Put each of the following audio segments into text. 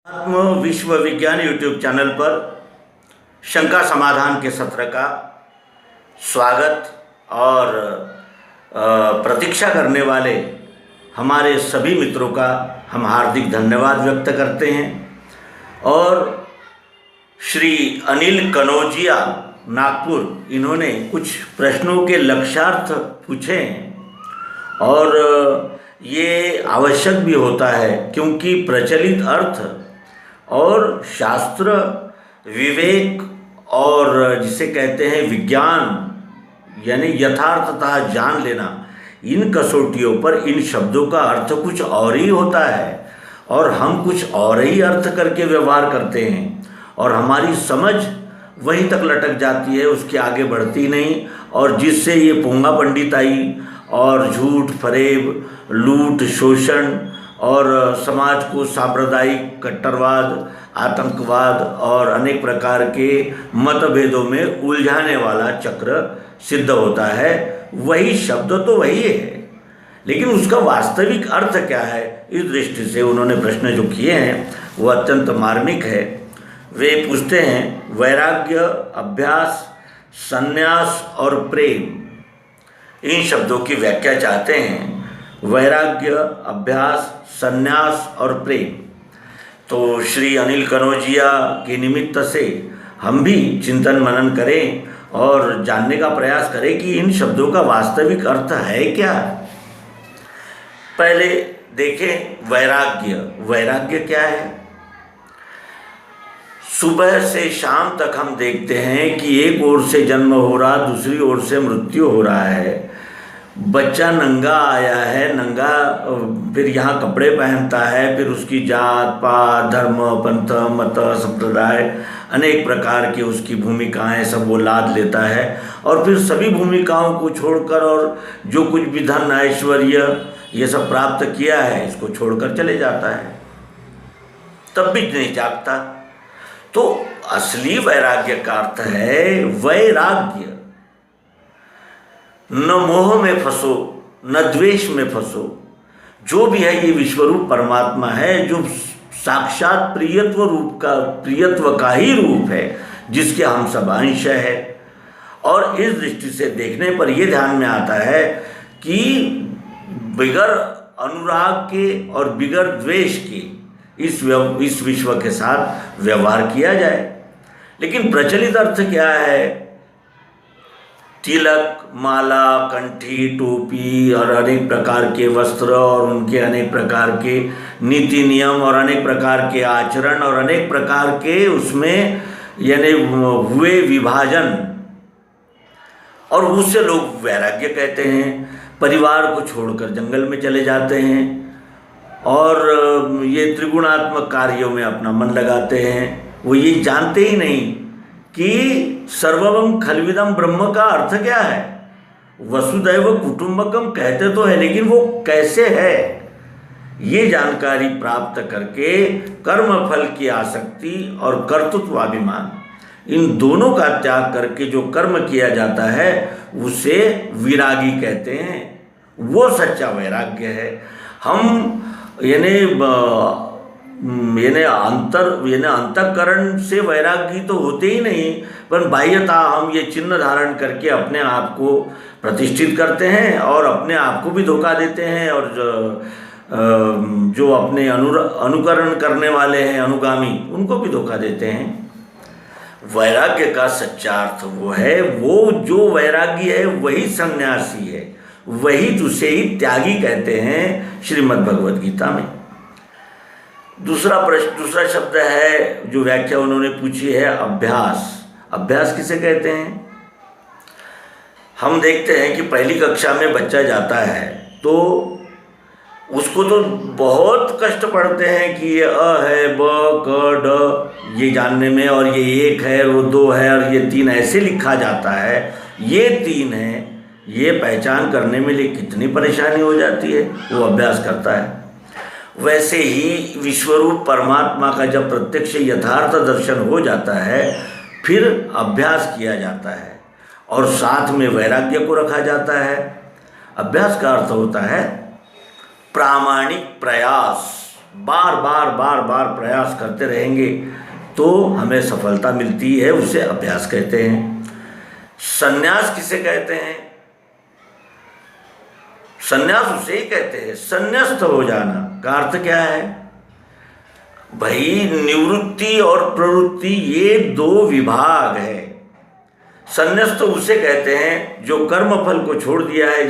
आत्म विश्व विज्ञान यूट्यूब चैनल पर शंका समाधान के सत्र का स्वागत और प्रतीक्षा करने वाले हमारे सभी मित्रों का हम हार्दिक धन्यवाद व्यक्त करते हैं। और श्री अनिल कनौजिया नागपुर, इन्होंने कुछ प्रश्नों के लक्ष्यार्थ पूछे हैं और ये आवश्यक भी होता है, क्योंकि प्रचलित अर्थ और शास्त्र, विवेक और जिसे कहते हैं विज्ञान यानी यथार्थता जान लेना, इन कसौटियों पर इन शब्दों का अर्थ कुछ और ही होता है और हम कुछ और ही अर्थ करके व्यवहार करते हैं और हमारी समझ वहीं तक लटक जाती है, उसके आगे बढ़ती नहीं। और जिससे ये पोंगा पंडिताई और झूठ फरेब, लूट, शोषण और समाज को सांप्रदायिक कट्टरवाद, आतंकवाद और अनेक प्रकार के मतभेदों में उलझाने वाला चक्र सिद्ध होता है। वही शब्द तो वही है, लेकिन उसका वास्तविक अर्थ क्या है, इस दृष्टि से उन्होंने प्रश्न जो किए हैं वो अत्यंत मार्मिक है। वे पूछते हैं, वैराग्य, अभ्यास, संन्यास और प्रेम, इन शब्दों की व्याख्या चाहते हैं। वैराग्य, अभ्यास, संन्यास और प्रेम। तो श्री अनिल कनौजिया के निमित्त से हम भी चिंतन मनन करें और जानने का प्रयास करें कि इन शब्दों का वास्तविक अर्थ है क्या। पहले देखें वैराग्य। वैराग्य क्या है? सुबह से शाम तक हम देखते हैं कि एक ओर से जन्म हो रहा, दूसरी ओर से मृत्यु हो रहा है। बच्चा नंगा आया है, नंगा फिर यहाँ कपड़े पहनता है, फिर उसकी जात पात, धर्म, पंथ, मत, संप्रदाय, अनेक प्रकार की उसकी भूमिकाएं सब वो लाद लेता है और फिर सभी भूमिकाओं को छोड़कर और जो कुछ भी धन, ऐश्वर्य ये सब प्राप्त किया है, इसको छोड़कर चले जाता है, तब भी नहीं जागता। तो असली वैराग्य का अर्थ है वैराग्य। न मोह में फंसो, न द्वेष में फंसो। जो भी है ये विश्वरूप परमात्मा है, जो साक्षात प्रियत्व का ही रूप है, जिसके हम सब अंश है। और इस दृष्टि से देखने पर यह ध्यान में आता है कि बिगर अनुराग के और बिगर द्वेष के इस विश्व के साथ व्यवहार किया जाए। लेकिन प्रचलित अर्थ क्या है? तिलक, माला, कंठी, टोपी और अनेक प्रकार के वस्त्र और उनके अनेक प्रकार के नीति नियम और अनेक प्रकार के आचरण और अनेक प्रकार के उसमें यानी हुए विभाजन, और उससे लोग वैराग्य कहते हैं। परिवार को छोड़कर जंगल में चले जाते हैं और ये त्रिगुणात्मक कार्यों में अपना मन लगाते हैं। वो ये जानते ही नहीं कि सर्वम खलविदम ब्रह्म का अर्थ क्या है। वसुदैव कुटुंबकम कहते तो है, लेकिन वो कैसे है, ये जानकारी प्राप्त करके कर्म फल की आसक्ति और कर्तृत्वाभिमान, इन दोनों का त्याग करके जो कर्म किया जाता है उसे विरागी कहते हैं। वो सच्चा वैराग्य है। हम अंतःकरण से वैरागी तो होते ही नहीं, पर बाह्यता हम ये चिन्ह धारण करके अपने आप को प्रतिष्ठित करते हैं और अपने आप को भी धोखा देते हैं, और जो अपने अनुकरण करने वाले हैं, अनुगामी, उनको भी धोखा देते हैं। वैराग्य का सच्चा अर्थ वो है, वो जो वैरागी है वही सन्यासी है, वही तुझे ही त्यागी कहते हैं श्रीमद् भगवद गीता में। दूसरा शब्द है जो व्याख्या उन्होंने पूछी है, अभ्यास। अभ्यास किसे कहते हैं? हम देखते हैं कि पहली कक्षा में बच्चा जाता है तो उसको तो बहुत कष्ट पड़ते हैं कि ये अ है, ब, क, ड ये जानने में, और ये एक है, वो दो है, और ये तीन ऐसे लिखा जाता है, ये तीन है, ये पहचान करने में लिए कितनी परेशानी हो जाती है। वो अभ्यास करता है। वैसे ही विश्वरूप परमात्मा का जब प्रत्यक्ष यथार्थ दर्शन हो जाता है, फिर अभ्यास किया जाता है और साथ में वैराग्य को रखा जाता है। अभ्यास का अर्थ होता है प्रामाणिक प्रयास, बार बार बार बार प्रयास करते रहेंगे तो हमें सफलता मिलती है, उसे अभ्यास कहते हैं। संन्यास किसे कहते हैं? संन्यास उसे ही कहते हैं, संन्यस्त हो जाना का अर्थ क्या है भाई? निवृत्ति और प्रवृत्ति ये दो विभाग है। संन्यस्त उसे कहते हैं जो कर्म फल को छोड़ दिया है,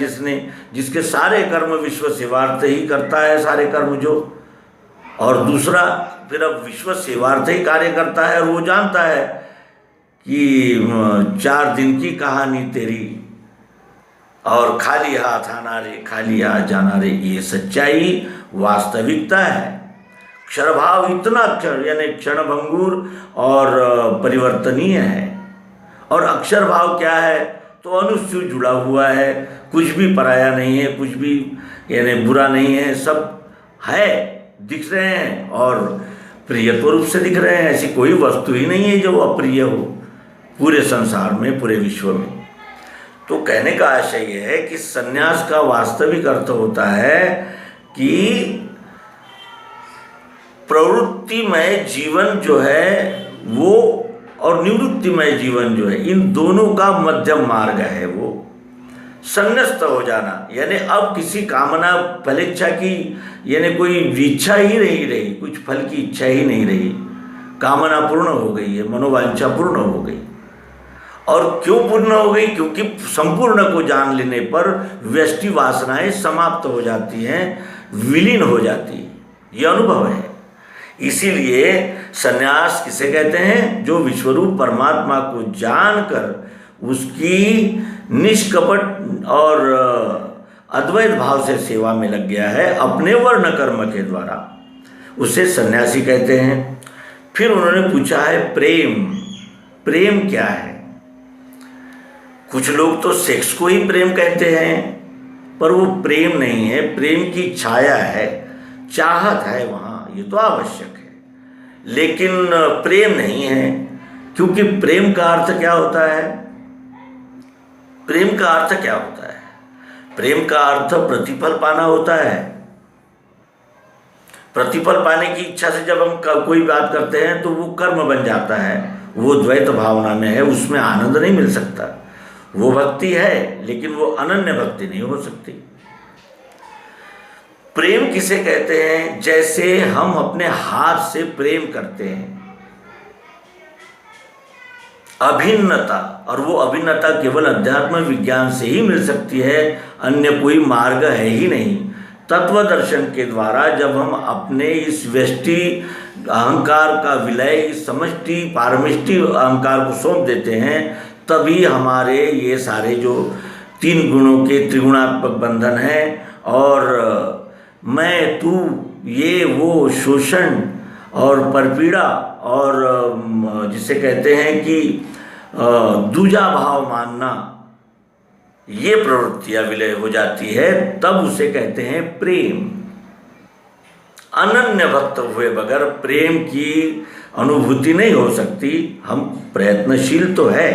जिसके सारे कर्म विश्व सेवार्थ ही करता है, सारे कर्म जो, और दूसरा फिर अब विश्व सेवार्थ ही कार्य करता है, और वो जानता है कि 4 दिन की कहानी तेरी और खाली हाथ आना रे, खाली हाथ जाना रे, ये सच्चाई वास्तविकता है। क्षण भाव इतना क्षण यानी क्षणभंगुर और परिवर्तनीय है, और अक्षर भाव क्या है? तो अनुष्य जुड़ा हुआ है, कुछ भी पराया नहीं है, कुछ भी यानी बुरा नहीं है, सब है, दिख रहे हैं और प्रियत्व रूप से दिख रहे हैं। ऐसी कोई वस्तु ही नहीं है जो अप्रिय हो पूरे संसार में, पूरे विश्व में। तो कहने का आशय यह है कि संन्यास का वास्तविक अर्थ होता है कि प्रवृत्तिमय जीवन जो है वो और निवृत्तिमय जीवन जो है, इन दोनों का मध्यम मार्ग है वो संन्यस्त हो जाना। यानी अब किसी कामना फलेच्छा की यानी कोई इच्छा ही नहीं रही, कुछ फल की इच्छा ही नहीं रही, कामना पूर्ण हो गई है, मनोवांछा पूर्ण हो गई। और क्यों पूर्ण हो गई? क्योंकि संपूर्ण को जान लेने पर व्यष्टि वासनाएं समाप्त हो जाती हैं, विलीन हो जाती है, ये अनुभव है। इसीलिए संन्यास किसे कहते हैं? जो विश्वरूप परमात्मा को जानकर उसकी निष्कपट और अद्वैत भाव से सेवा में लग गया है अपने वर्ण कर्म के द्वारा, उसे सन्यासी कहते हैं। फिर उन्होंने पूछा है प्रेम, प्रेम क्या है? कुछ लोग तो सेक्स को ही प्रेम कहते हैं, पर वो प्रेम नहीं है, प्रेम की छाया है, चाहत है वहाँ, ये तो आवश्यक है, लेकिन प्रेम नहीं है। क्योंकि प्रेम का अर्थ क्या होता है? प्रेम का अर्थ क्या होता है? प्रेम का अर्थ प्रतिफल पाना होता है। प्रतिफल पाने की इच्छा से जब हम कोई बात करते हैं तो वो कर्म बन जाता है, वो द्वैत भावना में है, उसमें आनंद नहीं मिल सकता। वो भक्ति है लेकिन वो अनन्य भक्ति नहीं हो सकती। प्रेम किसे कहते हैं? जैसे हम अपने हाथ से प्रेम करते हैं, अभिन्नता, और वो अभिन्नता केवल अध्यात्म विज्ञान से ही मिल सकती है, अन्य कोई मार्ग है ही नहीं। तत्व दर्शन के द्वारा जब हम अपने इस व्यष्टि अहंकार का विलय इस समष्टि पारमिष्टि अहंकार को सौंप देते हैं, तभी हमारे ये सारे जो 3 गुणों के त्रिगुणात्मक बंधन हैं और मैं तू ये वो शोषण और परपीड़ा और जिसे कहते हैं कि दूजा भाव मानना, ये प्रवृत्तियां विलय हो जाती है, तब उसे कहते हैं प्रेम। अनन्य भक्त हुए बगैर प्रेम की अनुभूति नहीं हो सकती। हम प्रयत्नशील तो है,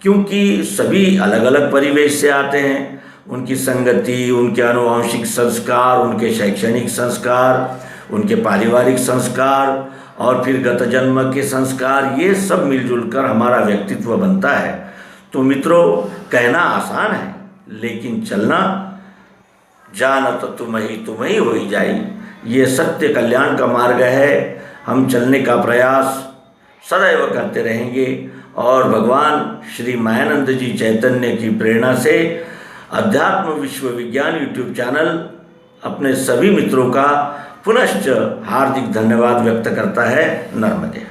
क्योंकि सभी अलग अलग परिवेश से आते हैं, उनकी संगति, उनके आनुवंशिक संस्कार, उनके शैक्षणिक संस्कार, उनके पारिवारिक संस्कार और फिर गत जन्म के संस्कार, ये सब मिलजुल कर हमारा व्यक्तित्व बनता है। तो मित्रों, कहना आसान है लेकिन चलना जानत तुम ही होई जाई, ये सत्य कल्याण का मार्ग है। हम चलने का प्रयास सदैव करते रहेंगे और भगवान श्री मायानंद जी चैतन्य की प्रेरणा से अध्यात्म विश्व विज्ञान यूट्यूब चैनल अपने सभी मित्रों का पुनश्च हार्दिक धन्यवाद व्यक्त करता है। नर्मदे।